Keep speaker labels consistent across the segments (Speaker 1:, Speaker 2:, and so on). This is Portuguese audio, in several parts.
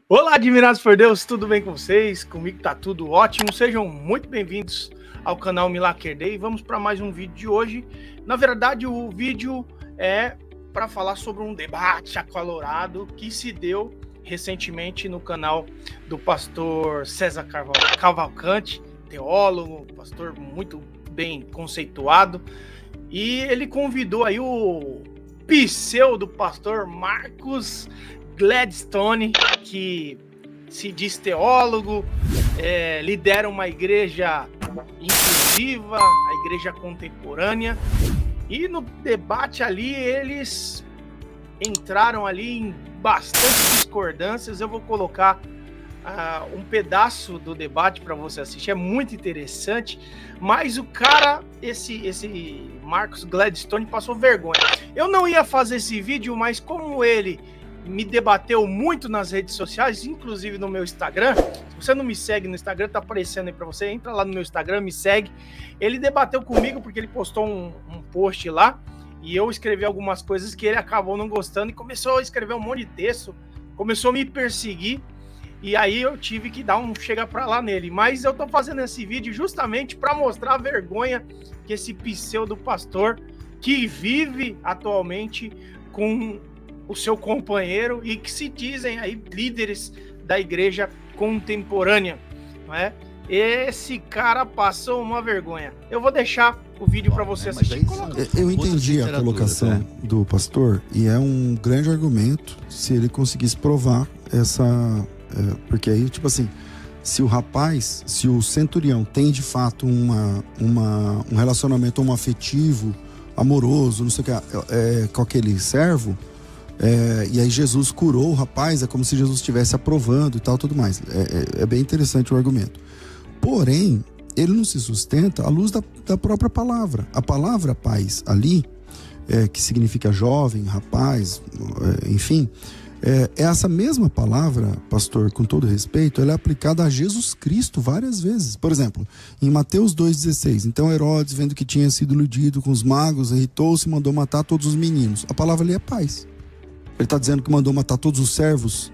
Speaker 1: Olá, admirados por Deus, tudo bem com vocês? Comigo tá tudo ótimo. Sejam muito bem-vindos ao canal Milagre Day. Vamos para mais um vídeo de hoje. Na verdade, o vídeo é para falar sobre um debate acalorado que se deu recentemente no canal do pastor César Cavalcante, teólogo, pastor muito bem conceituado, e ele convidou aí o pseudo pastor Marcos Gladstone, que se diz teólogo, lidera uma igreja inclusiva, a igreja contemporânea, e no debate ali eles entraram ali em bastante discordâncias. Eu vou colocar um pedaço do debate para você assistir, é muito interessante, mas o cara, esse Marcos Gladstone, passou vergonha. Eu não ia fazer esse vídeo, mas como ele me debateu muito nas redes sociais, inclusive no meu Instagram. Se você não me segue no Instagram, tá aparecendo aí para você, entra lá no meu Instagram, me segue. Ele debateu comigo porque ele postou um post lá e eu escrevi algumas coisas que ele acabou não gostando e começou a escrever um monte de texto, começou a me perseguir, e aí eu tive que dar um chega pra lá nele. Mas eu tô fazendo esse vídeo justamente para mostrar a vergonha que esse pseudo pastor, que vive atualmente com o seu companheiro e que se dizem aí líderes da igreja contemporânea, não é? Esse cara passou uma vergonha. Eu vou deixar o vídeo para você assistir.
Speaker 2: Eu entendi a colocação do pastor e é um grande argumento se ele conseguisse provar essa... porque aí, tipo assim, se o centurião tem de fato um relacionamento afetivo, amoroso, não sei o que, com aquele servo, e aí Jesus curou o rapaz, é como se Jesus estivesse aprovando e tal, tudo mais. É bem interessante o argumento. Porém, ele não se sustenta à luz da própria palavra. A palavra paz ali, que significa jovem, rapaz, enfim, essa mesma palavra, pastor, com todo respeito, ela é aplicada a Jesus Cristo várias vezes. Por exemplo, em Mateus 2,16, então Herodes, vendo que tinha sido iludido com os magos, irritou-se e mandou matar todos os meninos. A palavra ali é paz. Ele está dizendo que mandou matar todos os servos,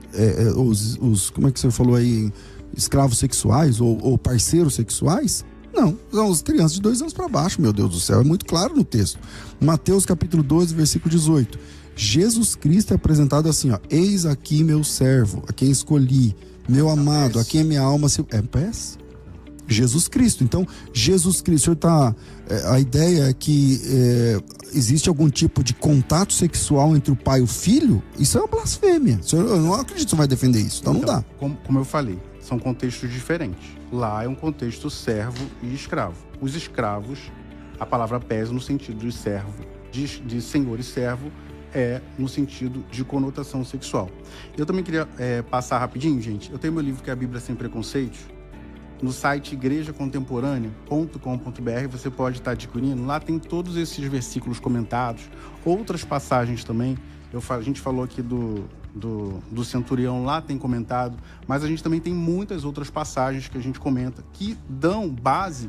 Speaker 2: como é que você falou aí, escravos sexuais ou parceiros sexuais? Não, são as crianças de 2 anos para baixo, meu Deus do céu, é muito claro no texto. Mateus capítulo 12, versículo 18. Jesus Cristo é apresentado assim, ó: eis aqui meu servo, a quem escolhi, meu amado, a quem minha alma se... pés? Jesus Cristo. Então, Jesus Cristo, o senhor a ideia é que existe algum tipo de contato sexual entre o pai e o filho? Isso é uma blasfêmia. Eu não acredito que você vai defender isso. Então não dá.
Speaker 3: Como eu falei, são contextos diferentes. Lá é um contexto servo e escravo. Os escravos, a palavra pesa no sentido de servo, de senhor e servo, no sentido de conotação sexual. Eu também queria passar rapidinho, gente. Eu tenho meu livro que é a Bíblia Sem Preconceitos. No site igrejacontemporânea.com.br você pode estar adquirindo. Lá tem todos esses versículos comentados, outras passagens também. A gente falou aqui do centurião, lá tem comentado, mas a gente também tem muitas outras passagens que a gente comenta que dão base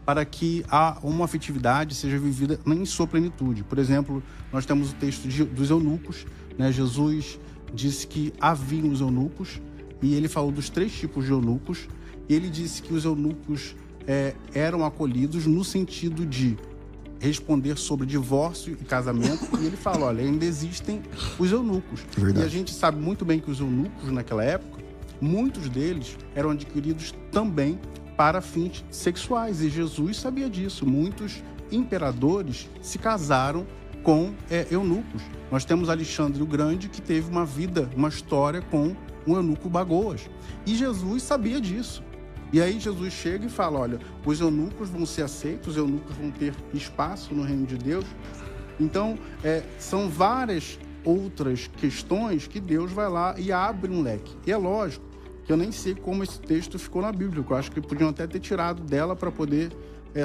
Speaker 3: para que uma afetividade seja vivida em sua plenitude. Por exemplo, nós temos o texto dos eunucos, né? Jesus disse que haviam os eunucos e ele falou dos 3 tipos de eunucos. Ele disse que os eunucos eram acolhidos no sentido de responder sobre divórcio e casamento. E ele fala, olha, ainda existem os eunucos. E a gente sabe muito bem que os eunucos naquela época, muitos deles eram adquiridos também para fins sexuais. E Jesus sabia disso. Muitos imperadores se casaram com eunucos. Nós temos Alexandre o Grande, que teve uma história com um eunuco Bagoas. E Jesus sabia disso. E aí Jesus chega e fala, olha, os eunucos vão ser aceitos, os eunucos vão ter espaço no reino de Deus. Então, são várias outras questões que Deus vai lá e abre um leque. E é lógico que eu nem sei como esse texto ficou na Bíblia, eu acho que podiam até ter tirado dela para poder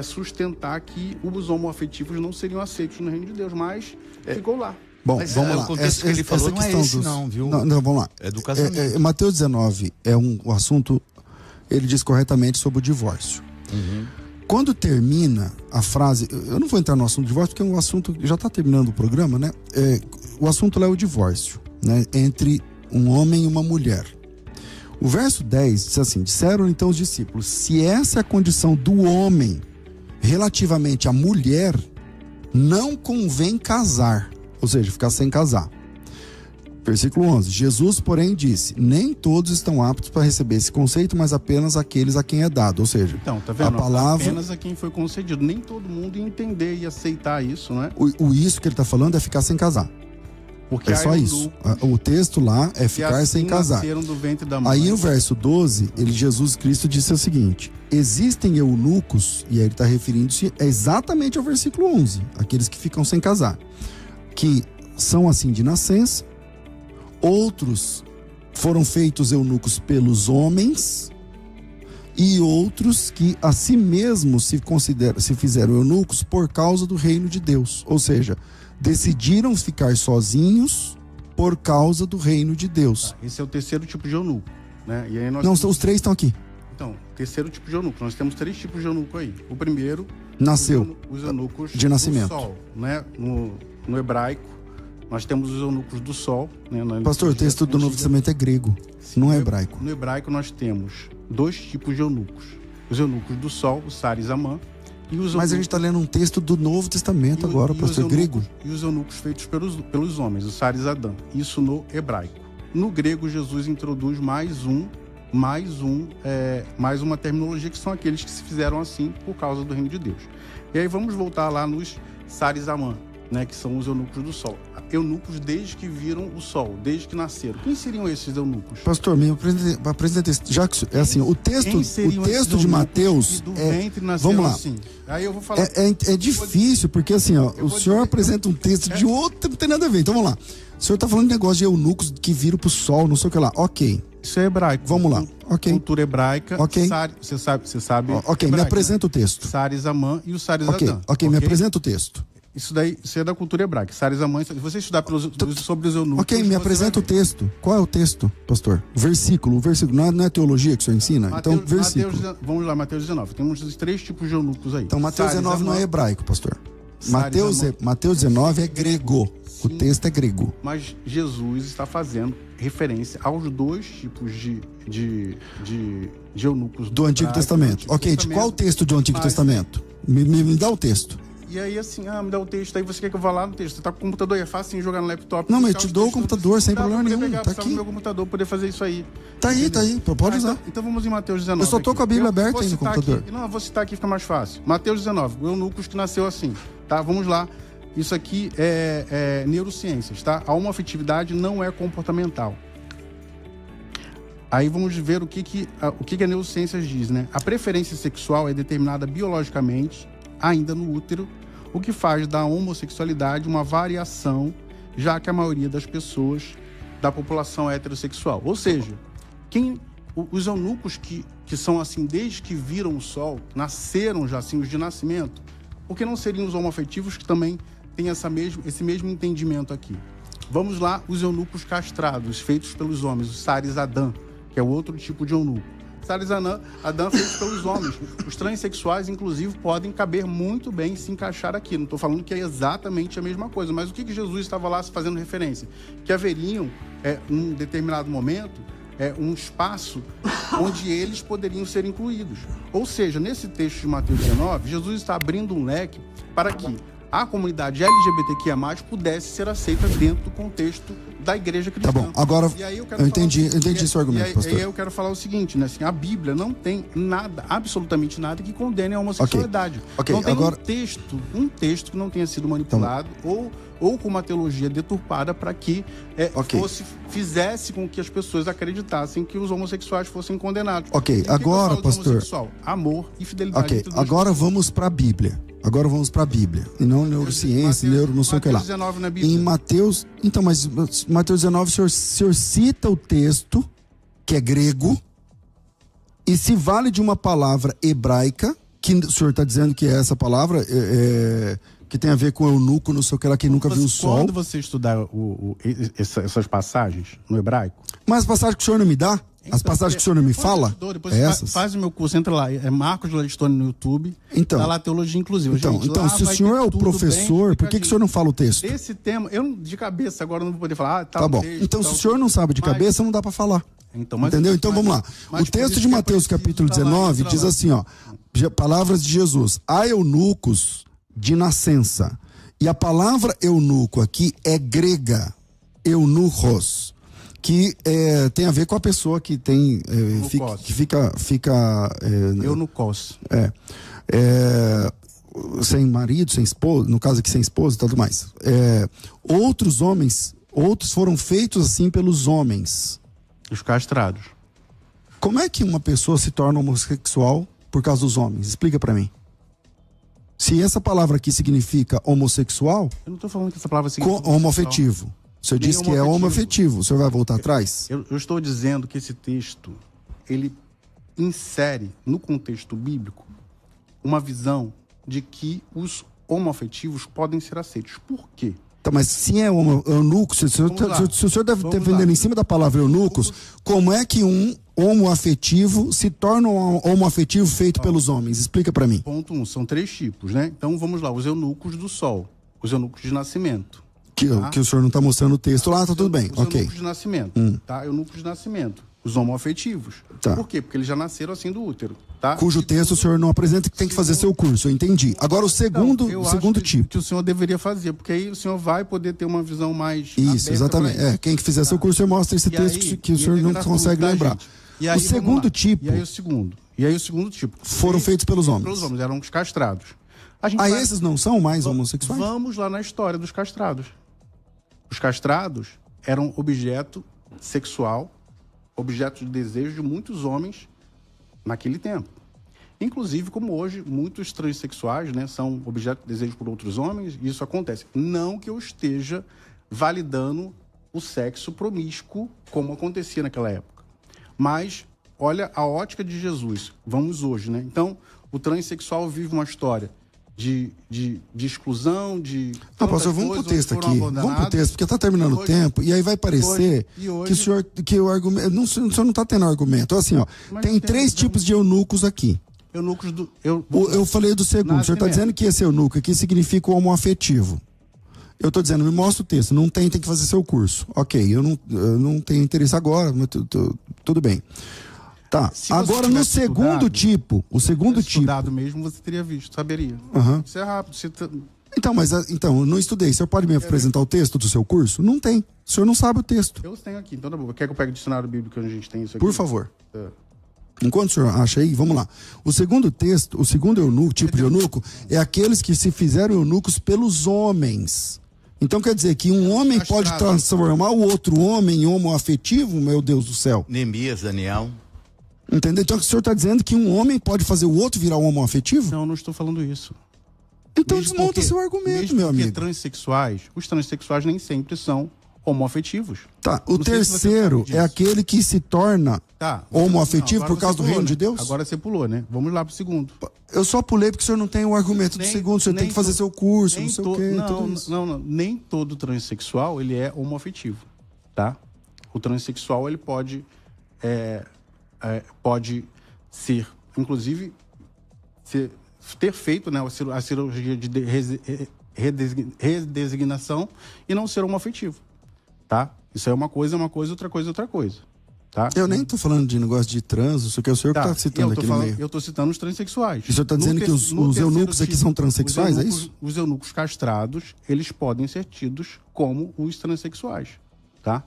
Speaker 3: sustentar que os homoafetivos não seriam aceitos no reino de Deus, mas ficou lá.
Speaker 2: Bom, vamos lá.
Speaker 4: O contexto que ele falou não é esse não, viu?
Speaker 2: Não, vamos lá.
Speaker 4: É do casamento.
Speaker 2: Mateus 19 é um assunto... Ele diz corretamente sobre o divórcio.
Speaker 4: Uhum.
Speaker 2: Quando termina a frase... Eu não vou entrar no assunto do divórcio, porque é um assunto... Já está terminando o programa, né? O assunto lá é o divórcio, né? Entre um homem e uma mulher. O verso 10 diz assim: disseram então os discípulos, se essa é a condição do homem relativamente à mulher, não convém casar, ou seja, ficar sem casar. Versículo 11, Jesus, porém, disse, nem todos estão aptos para receber esse conceito, mas apenas aqueles a quem é dado, ou seja,
Speaker 3: então, tá vendo?
Speaker 2: A palavra...
Speaker 3: apenas a quem foi concedido, nem todo mundo ia entender e aceitar isso, né?
Speaker 2: Isso que ele está falando é ficar sem casar.
Speaker 3: Porque
Speaker 2: é só isso. O texto lá é ficar
Speaker 3: assim
Speaker 2: sem casar.
Speaker 3: Do ventre da mãe.
Speaker 2: Aí no verso 12, Jesus Cristo disse o seguinte, existem eunucos, e aí ele está referindo-se exatamente ao versículo 11, aqueles que ficam sem casar, que são assim de nascença, outros foram feitos eunucos pelos homens, e outros que a si mesmos se fizeram eunucos por causa do reino de Deus. Ou seja, decidiram ficar sozinhos por causa do reino de Deus.
Speaker 3: Esse é o terceiro tipo de eunuco, né? E aí nós
Speaker 2: não, os três estão aqui.
Speaker 3: Então, terceiro tipo de eunuco. Nós temos 3 tipos de eunuco aí. O primeiro...
Speaker 2: Nasceu.
Speaker 3: Os eunucos
Speaker 2: de nascimento.
Speaker 3: Do sol, né? No hebraico, nós temos os eunucos do sol. Né?
Speaker 2: Pastor, o texto do Novo Testamento é grego, não é hebraico.
Speaker 3: No hebraico nós temos 2 tipos de eunucos. Os eunucos do sol, o Sar e Zamã.
Speaker 2: Mas a gente está lendo um texto do Novo Testamento agora, pastor, grego.
Speaker 3: E os eunucos feitos pelos homens, o Sar e Zadã. Isso no hebraico. No grego, Jesus introduz mais uma terminologia, que são aqueles que se fizeram assim por causa do reino de Deus. E aí vamos voltar lá nos Sar e Zamã, né, que são os eunucos do sol. Eunucos desde que viram o sol, desde que nasceram. Quem seriam esses eunucos?
Speaker 2: Pastor, me apresenta já que é assim, o texto de Mateus vamos lá. Assim?
Speaker 3: Aí eu vou falar.
Speaker 2: É difícil porque assim, ó, o senhor apresenta um texto de outro, não tem nada a ver. Então vamos lá. O senhor está falando de negócio de eunucos que viram pro sol, não sei o que lá. OK.
Speaker 3: Isso é hebraico.
Speaker 2: Vamos lá. OK.
Speaker 3: Cultura hebraica.
Speaker 2: OK.
Speaker 3: Você sabe.
Speaker 2: OK, hebraico, me apresenta o texto.
Speaker 3: Sar e Zamã e o Sar e Zadã.
Speaker 2: OK, me apresenta o texto.
Speaker 3: Isso é da cultura hebraica. Sar e Zamã, se você estudar sobre os eunucos...
Speaker 2: OK, me apresenta o texto. Qual é o texto, pastor? Versículo. Não é teologia que o senhor ensina? Então, versículo.
Speaker 3: Vamos lá, Mateus 19. Temos os 3 tipos de eunucos aí.
Speaker 2: Então, Mateus 19 não é hebraico, pastor. Mateus 19 é grego. Sim, o texto é grego.
Speaker 3: Mas Jesus está fazendo referência aos 2 tipos de eunucos
Speaker 2: do Antigo Testamento. OK, de qual texto do Antigo Testamento? Me dá o texto.
Speaker 3: E aí assim, me dá o texto, aí você quer que eu vá lá no texto? Você tá com o computador aí, é fácil jogar no laptop.
Speaker 2: Não, mas eu te dou o computador sem problema nenhum, tá aqui.
Speaker 3: No meu computador poder fazer isso aí.
Speaker 2: Tá aí, pode usar.
Speaker 3: Então vamos em Mateus 19.
Speaker 2: Eu só tô com a Bíblia aberta aí no computador.
Speaker 3: Não, eu vou citar aqui, fica mais fácil. Mateus 19, o eunucos que nasceu assim, tá? Vamos lá. Isso aqui é neurociências, tá? A homoafetividade não é comportamental. Aí vamos ver o que a neurociências diz, né? A preferência sexual é determinada biologicamente, ainda no útero, o que faz da homossexualidade uma variação, já que a maioria das pessoas da população é heterossexual. Ou seja, os eunucos que são assim desde que viram o sol, nasceram já assim, os de nascimento, por que não seriam os homoafetivos que também têm esse mesmo entendimento aqui? Vamos lá, os eunucos castrados, feitos pelos homens, o Sar e Zadã, que é o outro tipo de eunuco. Sar e Zadã feitos pelos homens. Os transexuais, inclusive, podem caber muito bem, se encaixar aqui. Não estou falando que é exatamente a mesma coisa, mas o que Jesus estava lá fazendo referência? Que haveriam, num determinado momento, um espaço onde eles poderiam ser incluídos. Ou seja, nesse texto de Mateus 19, Jesus está abrindo um leque para que a comunidade LGBTQIA+, pudesse ser aceita dentro do contexto da igreja cristã.
Speaker 2: Tá bom, agora eu entendi seu argumento, pastor.
Speaker 3: E aí eu quero falar o seguinte, né? Assim, a Bíblia não tem nada, absolutamente nada, que condene a homossexualidade.
Speaker 2: Okay.
Speaker 3: Não tem
Speaker 2: agora...
Speaker 3: um texto que não tenha sido manipulado ou com uma teologia deturpada para que fizesse com que as pessoas acreditassem que os homossexuais fossem condenados.
Speaker 2: Ok, agora, pastor...
Speaker 3: Amor e fidelidade.
Speaker 2: Ok, agora vamos para a Bíblia. E não neurociência, não sei o que lá.
Speaker 3: 19 na Bíblia.
Speaker 2: Em Mateus... Então, mas Mateus 19, o senhor cita o texto, que é grego, e se vale de uma palavra hebraica, que o senhor está dizendo que é essa palavra, que tem a ver com eunuco, não sei o que lá, que nunca viu o sol.
Speaker 3: Quando você estudar essas passagens no hebraico...
Speaker 2: Mas as passagens que o senhor não me dá? As passagens que o senhor não me fala?
Speaker 3: Depois
Speaker 2: essas?
Speaker 3: Faz o meu curso, entra lá, é Marcos Ladistone no YouTube,
Speaker 2: então,
Speaker 3: tá lá Teologia Inclusiva.
Speaker 2: Então,
Speaker 3: gente,
Speaker 2: então se o senhor é o professor, por que o senhor não fala o texto?
Speaker 3: Esse tema, eu de cabeça agora não vou poder falar.
Speaker 2: Tá bom,
Speaker 3: texto,
Speaker 2: então se o senhor não sabe de cabeça, não dá para falar.
Speaker 3: Então,
Speaker 2: entendeu? Então vamos lá. O texto de Mateus capítulo 19 diz assim, ó, palavras de Jesus: há eunucos de nascença. E a palavra eunuco aqui é grega, eunuchos, que tem a ver com a pessoa que tem fica
Speaker 3: eunucos.
Speaker 2: Sem marido, sem esposa, no caso aqui sem esposa e tudo mais. Outros foram feitos assim pelos homens.
Speaker 3: Os castrados.
Speaker 2: Como é que uma pessoa se torna homossexual por causa dos homens? Explica pra mim. Se essa palavra aqui significa homossexual...
Speaker 3: Eu não tô falando que essa palavra significa
Speaker 2: homoafetivo. O senhor disse que é homoafetivo. O senhor vai voltar atrás?
Speaker 3: Eu estou dizendo que esse texto, ele insere no contexto bíblico uma visão de que os homoafetivos podem ser aceitos. Por quê?
Speaker 2: Tá, mas se é eunuco, se o senhor deve defender em cima da palavra eunucos, como é que um homoafetivo se torna um homoafetivo feito pelos homens? Explica pra mim.
Speaker 3: Ponto 1, são 3 tipos, né? Então vamos lá, os eunucos do sol, os eunucos de nascimento.
Speaker 2: Que o senhor não tá mostrando o texto lá, tá tudo bem,
Speaker 3: os
Speaker 2: ok.
Speaker 3: Eunucos de nascimento, tá? Eunucos de nascimento. Os homoafetivos.
Speaker 2: Tá.
Speaker 3: Por quê? Porque eles já nasceram assim do útero, tá?
Speaker 2: Cujo texto o senhor não apresenta, que tem que fazer seu curso, eu entendi. Agora o segundo tipo.
Speaker 3: Que o senhor deveria fazer, porque aí o senhor vai poder ter uma visão mais
Speaker 2: isso, exatamente. Quem que fizer seu curso, eu mostro esse texto que o senhor não consegue lembrar.
Speaker 3: E aí,
Speaker 2: o segundo tipo...
Speaker 3: E aí o segundo tipo...
Speaker 2: Foram feitos pelos homens.
Speaker 3: Pelos homens, eram os castrados.
Speaker 2: Esses não são mais homossexuais?
Speaker 3: Vamos lá na história dos castrados. Os castrados eram objeto sexual, objeto de desejo de muitos homens naquele tempo. Inclusive, como hoje, muitos transexuais, né, são objeto de desejo por outros homens, e isso acontece. Não que eu esteja validando o sexo promíscuo, como acontecia naquela época. Mas, olha a ótica de Jesus. Vamos hoje, né? Então, o transexual vive uma história de exclusão, de...
Speaker 2: Pastor, vamos pro texto aqui. Vamos pro texto, porque tá terminando o tempo, e aí vai parecer que o argumento... o senhor não tá tendo argumento. Assim, ó, tem 3 tipos de eunucos aqui.
Speaker 3: Eunucos do...
Speaker 2: Eu falei do segundo. O senhor tá dizendo que esse eunuco aqui significa o homoafetivo. Eu tô dizendo, me mostra o texto. Não tem que fazer seu curso. Ok, eu não tenho interesse agora, mas tudo bem. Tá, agora no segundo tipo, o segundo tipo...
Speaker 3: estudado mesmo, você teria visto, saberia. Isso é rápido.
Speaker 2: Então, não estudei. O senhor pode me apresentar o texto do seu curso? Não tem. O senhor não sabe o texto.
Speaker 3: Eu tenho aqui, então tá bom. Quer que eu pegue o dicionário bíblico onde a gente tem isso aqui?
Speaker 2: Por favor. Enquanto o senhor acha aí, vamos lá. O segundo texto, o segundo eunuco, tipo de eunuco, é aqueles que se fizeram eunucos pelos homens. Então quer dizer que um homem pode transformar o outro homem em homoafetivo, meu Deus do céu.
Speaker 5: Neemias, Daniel...
Speaker 2: Entendeu? Então o senhor está dizendo que um homem pode fazer o outro virar um homoafetivo?
Speaker 3: Não estou falando isso.
Speaker 2: Então desmonta seu argumento, meu amigo.
Speaker 3: Os transexuais nem sempre são homoafetivos.
Speaker 2: Tá, o terceiro é aquele que se torna homoafetivo por causa do reino de Deus?
Speaker 3: Agora você pulou, né? Vamos lá pro segundo.
Speaker 2: Eu só pulei porque o senhor não tem o argumento do segundo, o senhor tem que fazer seu curso, não sei o quê.
Speaker 3: Não, nem todo transexual ele é homoafetivo, tá? O transexual ele pode ser, inclusive, ter feito, né, a cirurgia de redesignação e não ser homoafetivo, tá? Isso é uma coisa, outra coisa, tá?
Speaker 2: Eu nem tô falando de negócio de trans, isso que é o senhor que tá citando aqui no meio.
Speaker 3: Eu tô citando os transexuais.
Speaker 2: E o senhor tá dizendo que os eunucos aqui são transexuais, é isso?
Speaker 3: Os eunucos castrados, eles podem ser tidos como os transexuais, tá?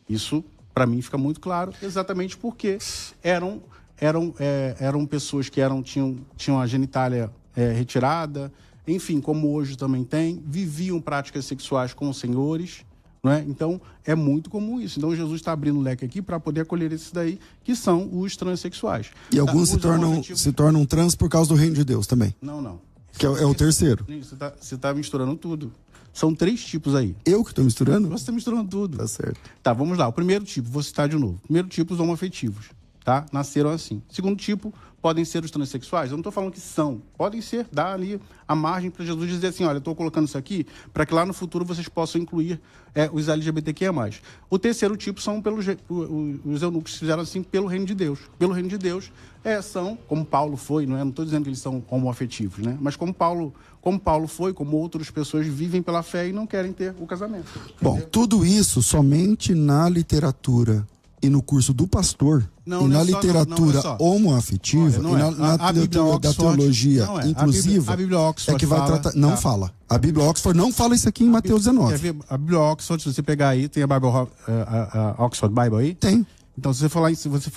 Speaker 3: Isso... Para mim fica muito claro, exatamente porque eram pessoas que tinham a genitália retirada, enfim, como hoje também tem, viviam práticas sexuais com os senhores, não é? Então, é muito comum isso. Então, Jesus está abrindo o leque aqui para poder acolher esses daí, que são os transexuais.
Speaker 2: E alguns se tornam trans por causa do reino de Deus também?
Speaker 3: Não.
Speaker 2: Que é o terceiro.
Speaker 3: Você está misturando tudo. São 3 tipos aí.
Speaker 2: Eu que estou misturando?
Speaker 3: Você está misturando tudo.
Speaker 2: Tá certo.
Speaker 3: Tá, vamos lá. O primeiro tipo, vou citar de novo. Primeiro tipo, os homoafetivos, tá? Nasceram assim. Segundo tipo, podem ser os transexuais? Eu não estou falando que são. Podem ser, dá ali a margem para Jesus dizer assim, olha, eu estou colocando isso aqui para que lá no futuro vocês possam incluir os LGBTQIA+. O terceiro tipo são os eunucos que fizeram assim pelo reino de Deus. Pelo reino de Deus são, como Paulo foi, não estou dizendo que eles são homoafetivos, né? Mas como Paulo foi, como outras pessoas vivem pela fé e não querem ter o casamento.
Speaker 2: Bom, tudo isso somente na literatura e no curso do pastor, e na literatura homoafetiva, e na da teologia inclusiva,
Speaker 3: a Bíblia Oxford
Speaker 2: que vai
Speaker 3: fala,
Speaker 2: tratar... Não fala. A Bíblia Oxford não fala isso aqui em Mateus 19.
Speaker 3: A Bíblia Oxford, se você pegar aí, tem a Oxford Bible aí?
Speaker 2: Tem.
Speaker 3: Então, se você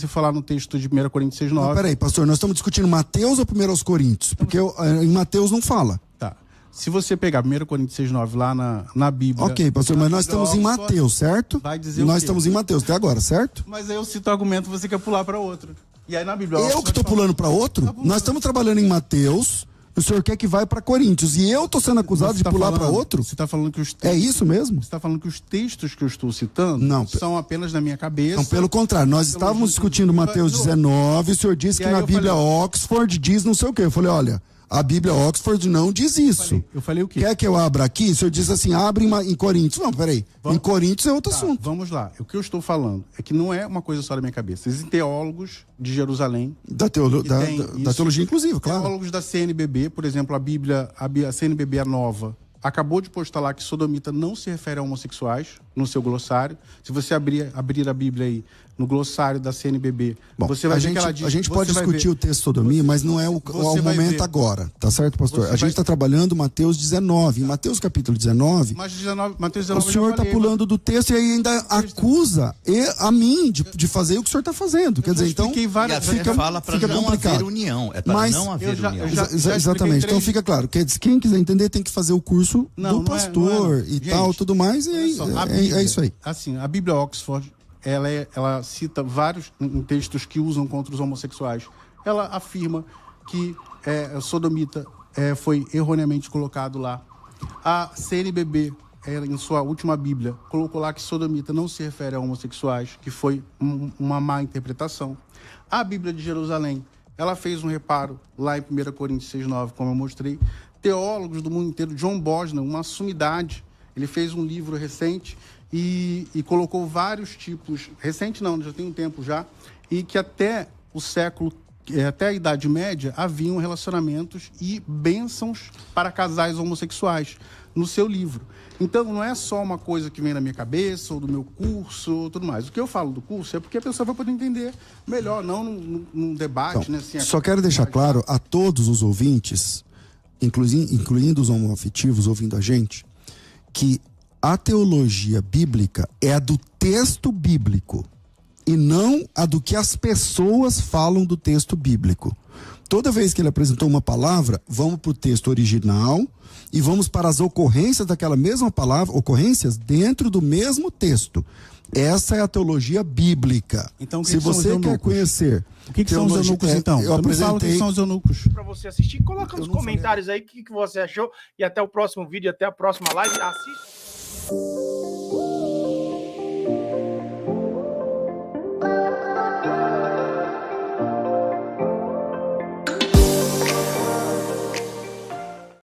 Speaker 3: falar no texto de 1 Coríntios 6,9...
Speaker 2: Não, peraí, pastor, nós estamos discutindo Mateus ou 1 Coríntios? Porque em Mateus não fala.
Speaker 3: Tá. Se você pegar 1 Coríntios 6,9 lá na Bíblia...
Speaker 2: Ok, pastor, mas nós estamos em Mateus, certo?
Speaker 3: Vai dizer
Speaker 2: nós estamos em Mateus até agora, certo?
Speaker 3: Mas aí eu cito o argumento, você quer pular para outro. E aí na Bíblia...
Speaker 2: Eu que estou pulando para outro? Nós estamos trabalhando em Mateus... O senhor quer que vai para Coríntios e eu estou sendo acusado de pular para outro?
Speaker 3: Você está falando que os
Speaker 2: textos, é isso mesmo?
Speaker 3: Você está falando que os textos que eu estou citando são apenas na minha cabeça?
Speaker 2: Não, pelo contrário. Nós estávamos discutindo Mateus 19 e o senhor disse que na Bíblia Oxford diz não sei o quê. Eu falei, olha, a Bíblia Oxford não diz isso.
Speaker 3: Eu falei o quê?
Speaker 2: Quer que eu abra aqui? O senhor diz assim, abre em Coríntios. Não, peraí. Em Coríntios é outro assunto.
Speaker 3: Vamos lá. O que eu estou falando é que não é uma coisa só da minha cabeça. Existem teólogos de Jerusalém.
Speaker 2: Da teologia inclusiva, claro.
Speaker 3: Teólogos da CNBB, por exemplo, a CNBB nova, acabou de postar lá que sodomita não se refere a homossexuais no seu glossário. Se você abrir a Bíblia aí, no glossário da CNBB, você vai ver que ela diz...
Speaker 2: A gente pode discutir o texto sodomia, mas não é o momento agora, tá certo, pastor? A gente está trabalhando Mateus 19. Em Mateus capítulo 19,
Speaker 3: Mateus 19
Speaker 2: o senhor está pulando do texto e ainda acusa a mim de fazer o que o senhor está fazendo. Quer dizer, então...
Speaker 5: Fica fala para não complicado. Haver união. É para não haver união.
Speaker 2: Exatamente. Então fica claro. Quem quiser entender tem que fazer o curso do pastor e tal, tudo mais. E é isso aí.
Speaker 3: Assim, a Bíblia Oxford, ela cita vários textos que usam contra os homossexuais. Ela afirma que sodomita foi erroneamente colocado lá. A CNBB, em sua última Bíblia, colocou lá que sodomita não se refere a homossexuais, que foi uma má interpretação. A Bíblia de Jerusalém, ela fez um reparo lá em 1 Coríntios 6,9, como eu mostrei. Teólogos do mundo inteiro, John Bosner, uma sumidade, ele fez um livro recente e colocou vários tipos, recente não, já tem um tempo já, e que até o século, até a Idade Média, haviam relacionamentos e bênçãos para casais homossexuais no seu livro. Então, não é só uma coisa que vem na minha cabeça, ou do meu curso, ou tudo mais. O que eu falo do curso é porque a pessoa vai poder entender melhor, não num debate.
Speaker 2: Então,
Speaker 3: né, assim,
Speaker 2: só quero deixar claro a todos os ouvintes, incluindo os homoafetivos ouvindo a gente, que a teologia bíblica é a do texto bíblico e não a do que as pessoas falam do texto bíblico. Toda vez que ele apresentou uma palavra, vamos para o texto original e vamos para as ocorrências daquela mesma palavra, ocorrências dentro do mesmo texto. Essa é a teologia bíblica.
Speaker 3: Então,
Speaker 2: se você quer conhecer...
Speaker 3: O que são os eunucos, então?
Speaker 2: Eu apresentei...
Speaker 3: o que são os eunucos.
Speaker 1: Para você assistir, coloca nos comentários aí o que você achou. E até o próximo vídeo, até a próxima live. Assiste.